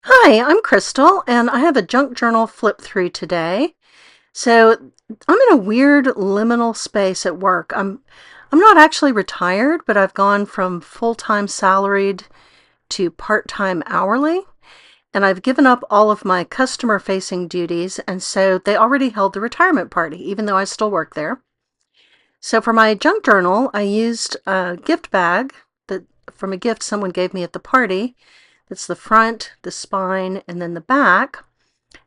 Hi, I'm Crystal, and I have a junk journal flip through today. So I'm in a weird liminal space at work. I'm not actually retired, but I've gone from full-time salaried to part-time hourly, and I've given up all of my customer-facing duties, and so they already held the retirement party, even though I still work there. So for my junk journal, I used a gift bag that from a gift someone gave me at the party. It's the front, the spine, and then the back.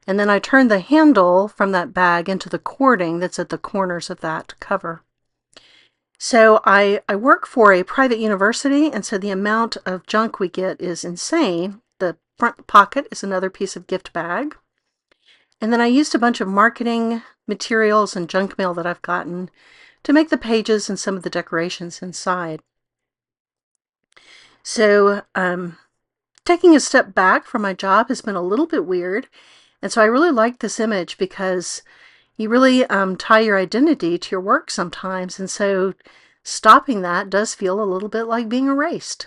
And then I turned the handle from that bag into the cording that's at the corners of that cover. So I work for a private university, and so the amount of junk we get is insane. The front pocket is another piece of gift bag. And then I used a bunch of marketing materials and junk mail that I've gotten to make the pages and some of the decorations inside. So taking a step back from my job has been a little bit weird. And so I really like this image because you really tie your identity to your work sometimes. And so stopping that does feel a little bit like being erased.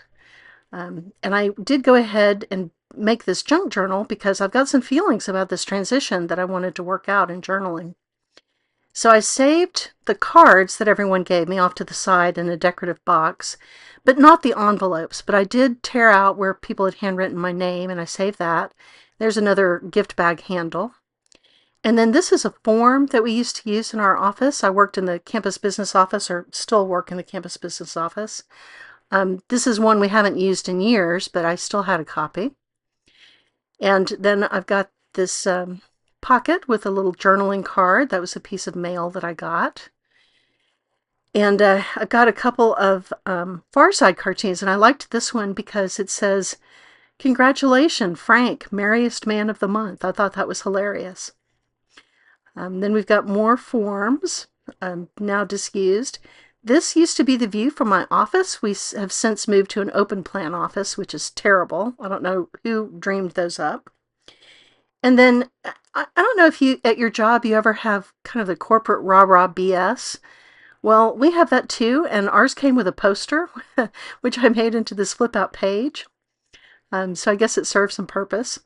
And I did go ahead and make this junk journal because I've got some feelings about this transition that I wanted to work out in journaling. So I saved the cards that everyone gave me off to the side in a decorative box, but not the envelopes. But I did tear out where people had handwritten my name, and I saved that. There's another gift bag handle. And then this is a form that we used to use in our office. I worked in the campus business office, or still work in the campus business office. This is one we haven't used in years, but I still had a copy. And then I've got this pocket with a little journaling card. That was a piece of mail that I got. And I got a couple of Far Side cartoons, and I liked this one because it says, "Congratulations, Frank, merriest man of the month." I thought that was hilarious. Then we've got more forms, now disused. This used to be the view from my office. We have since moved to an open plan office, which is terrible. I don't know who dreamed those up. And then I don't know if you at your job you ever have kind of the corporate rah-rah BS. Well, we have that too, and ours came with a poster, which I made into this flip out page. So I guess it serves some purpose.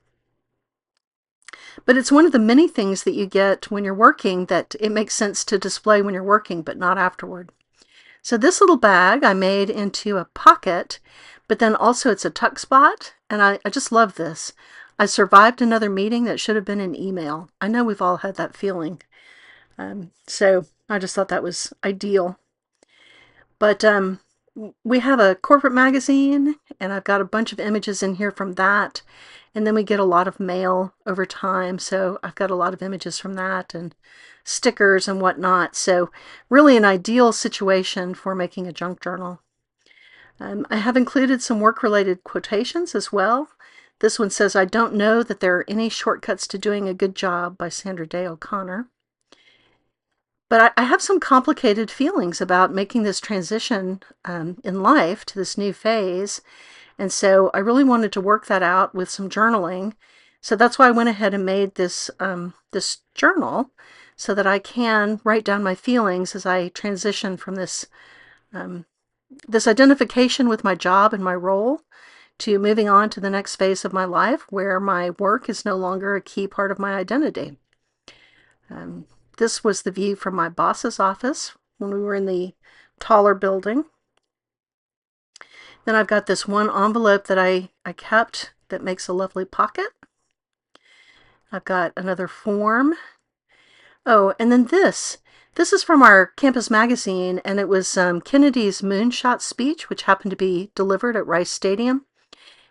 But it's one of the many things that you get when you're working that it makes sense to display when you're working, but not afterward. So this little bag I made into a pocket, but then also it's a tuck spot, and I just love this. I survived another meeting that should have been an email. I know we've all had that feeling. So I just thought that was ideal. But we have a corporate magazine, and I've got a bunch of images in here from that. And then we get a lot of mail over time, so I've got a lot of images from that and stickers and whatnot. So really an ideal situation for making a junk journal. I have included some work-related quotations as well. This one says, "I don't know that there are any shortcuts to doing a good job," by Sandra Day O'Connor. But I have some complicated feelings about making this transition in life to this new phase. And so I really wanted to work that out with some journaling. So that's why I went ahead and made this journal so that I can write down my feelings as I transition from this identification with my job and my role to moving on to the next phase of my life where my work is no longer a key part of my identity. This was the view from my boss's office when we were in the taller building. Then I've got this one envelope that I kept that makes a lovely pocket. I've got another form. Oh, and then this. This is from our campus magazine, and it was Kennedy's moonshot speech, which happened to be delivered at Rice Stadium.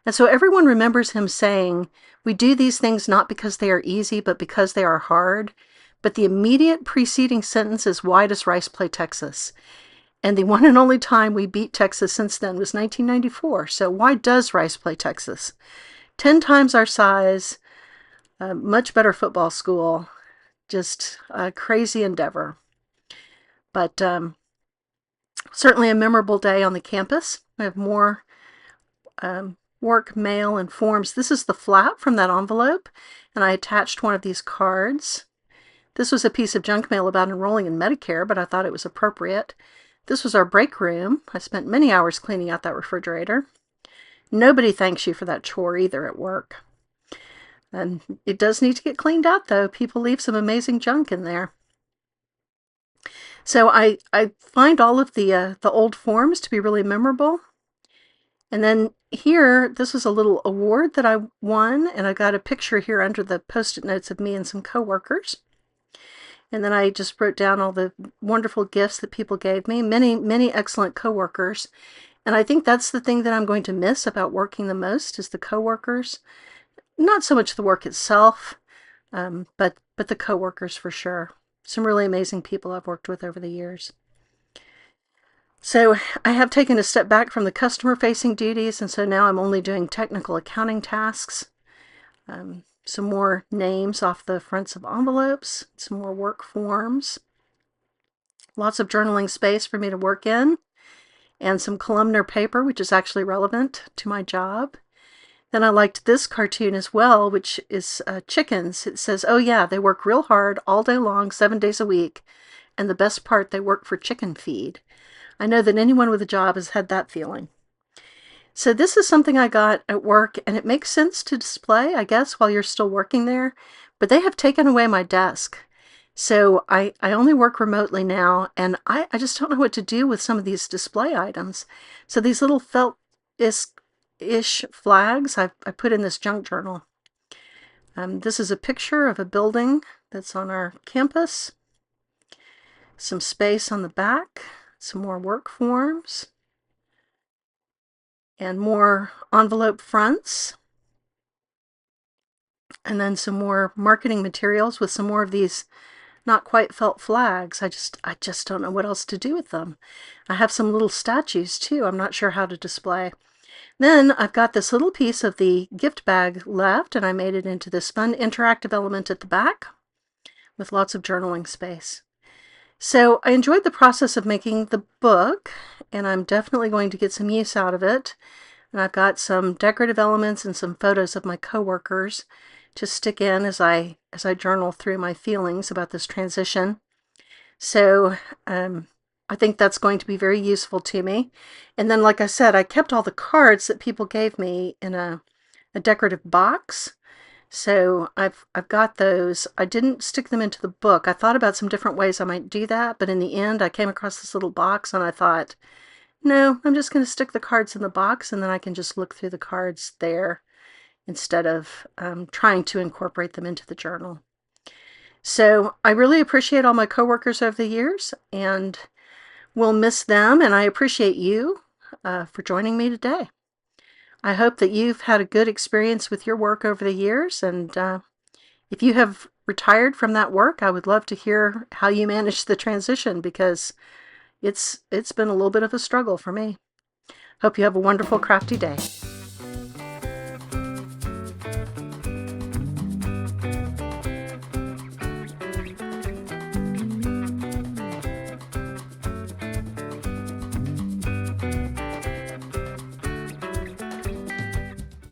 And so everyone remembers him saying, "We do these things not because they are easy, but because they are hard." But the immediate preceding sentence is, "Why does Rice play Texas?" And the one and only time we beat Texas since then was 1994. So why does Rice play Texas? 10 times our size, a much better football school, just a crazy endeavor. But certainly a memorable day on the campus. I have more work, mail, and forms. This is the flap from that envelope, and I attached one of these cards. This was a piece of junk mail about enrolling in Medicare, but I thought it was appropriate. This was our break room. I spent many hours cleaning out that refrigerator. Nobody thanks you for that chore either at work. And it does need to get cleaned out, though. People leave some amazing junk in there. So I find all of the old forms to be really memorable. And then here, this was a little award that I won, and I got a picture here under the Post-it notes of me and some coworkers. And then I just wrote down all the wonderful gifts that people gave me, many excellent coworkers. And I think that's the thing that I'm going to miss about working the most is the coworkers. Not so much the work itself, but the coworkers for sure. Some really amazing people I've worked with over the years. So I have taken a step back from the customer-facing duties, and so now I'm only doing technical accounting tasks. Some more names off the fronts of envelopes, some more work forms, lots of journaling space for me to work in, and some columnar paper, which is actually relevant to my job. Then I liked this cartoon as well, which is chickens. It says, oh yeah, they work real hard all day long, 7 days a week, and the best part, they work for chicken feed. I know that anyone with a job has had that feeling. So this is something I got at work, and it makes sense to display, I guess, while you're still working there, but they have taken away my desk. So I only work remotely now, and I just don't know what to do with some of these display items. So these little felt-ish flags I put in this junk journal. This is a picture of a building that's on our campus. Some space on the back, some more work forms, and more envelope fronts, and then some more marketing materials with some more of these not quite felt flags. I just don't know what else to do with them. I have some little statues too. I'm not sure how to display. Then I've got this little piece of the gift bag left, and I made it into this fun interactive element at the back with lots of journaling space. So I enjoyed the process of making the book, and I'm definitely going to get some use out of it. And I've got some decorative elements and some photos of my coworkers to stick in as I journal through my feelings about this transition. So I think that's going to be very useful to me. And then, like I said, I kept all the cards that people gave me in a decorative box. So I've got those. I didn't stick them into the book. I thought about some different ways I might do that, but in the end I came across this little box and I thought, no, I'm just going to stick the cards in the box, and then I can just look through the cards there instead of trying to incorporate them into the journal. So I really appreciate all my coworkers over the years, and will miss them, and I appreciate you for joining me today. I hope that you've had a good experience with your work over the years, and if you have retired from that work, I would love to hear how you managed the transition, because it's been a little bit of a struggle for me. Hope you have a wonderful crafty day.